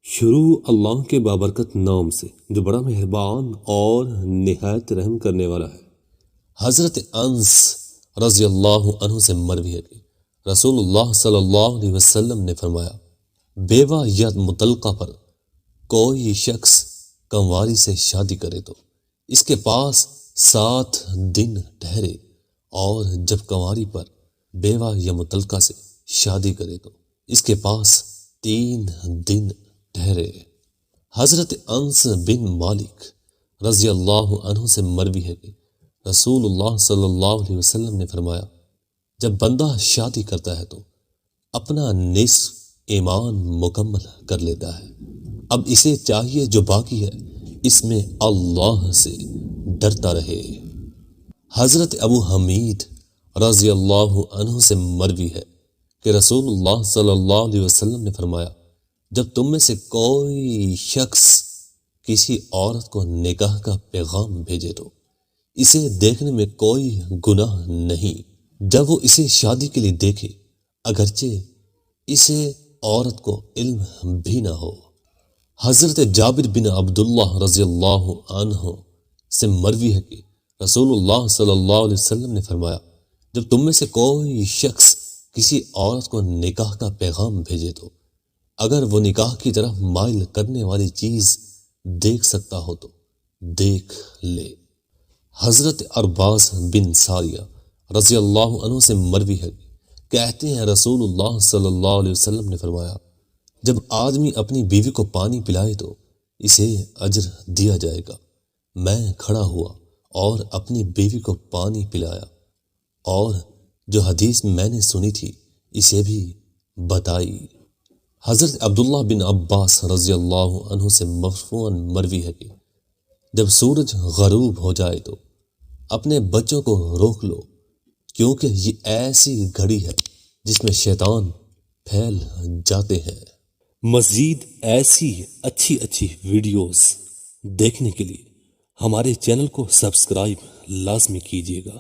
شروع اللہ کے بابرکت نام سے جو بڑا مہربان اور نہایت رحم کرنے والا ہے۔ حضرت انس رضی اللہ عنہ سے مروی ہے کہ رسول اللہ صلی اللہ علیہ وسلم نے فرمایا، بیوہ یا مطلقہ پر کوئی شخص کنواری سے شادی کرے تو اس کے پاس 7 دن ٹھہرے، اور جب کنواری پر بیوہ یا مطلقہ سے شادی کرے تو اس کے پاس 3 دن ٹھہرے۔ حضرت انس بن مالک رضی اللہ عنہ سے مروی ہے کہ رسول اللہ صلی اللہ علیہ وسلم نے فرمایا، جب بندہ شادی کرتا ہے تو اپنا نصف ایمان مکمل کر لیتا ہے، اب اسے چاہیے جو باقی ہے اس میں اللہ سے ڈرتا رہے۔ حضرت ابو حمید رضی اللہ عنہ سے مروی ہے کہ رسول اللہ صلی اللہ علیہ وسلم نے فرمایا، جب تم میں سے کوئی شخص کسی عورت کو نکاح کا پیغام بھیجے تو اسے دیکھنے میں کوئی گناہ نہیں جب وہ اسے شادی کے لیے دیکھے، اگرچہ اسے عورت کو علم بھی نہ ہو۔ حضرت جابر بن عبداللہ رضی اللہ عنہ سے مروی ہے کہ رسول اللہ صلی اللہ علیہ وسلم نے فرمایا، جب تم میں سے کوئی شخص کسی عورت کو نکاح کا پیغام بھیجے تو اگر وہ نکاح کی طرف مائل کرنے والی چیز دیکھ سکتا ہو تو دیکھ لے۔ حضرت ارباز بن ساریہ رضی اللہ عنہ سے مروی ہے، کہتے ہیں رسول اللہ صلی اللہ علیہ وسلم نے فرمایا، جب آدمی اپنی بیوی کو پانی پلائے تو اسے اجر دیا جائے گا۔ میں کھڑا ہوا اور اپنی بیوی کو پانی پلایا، اور جو حدیث میں نے سنی تھی اسے بھی بتائی۔ حضرت عبداللہ بن عباس رضی اللہ عنہ سے مرفوعاً مروی ہے کہ جب سورج غروب ہو جائے تو اپنے بچوں کو روک لو، کیونکہ یہ ایسی گھڑی ہے جس میں شیطان پھیل جاتے ہیں۔ مزید ایسی اچھی ویڈیوز دیکھنے کے لیے ہمارے چینل کو سبسکرائب لازمی کیجیے گا۔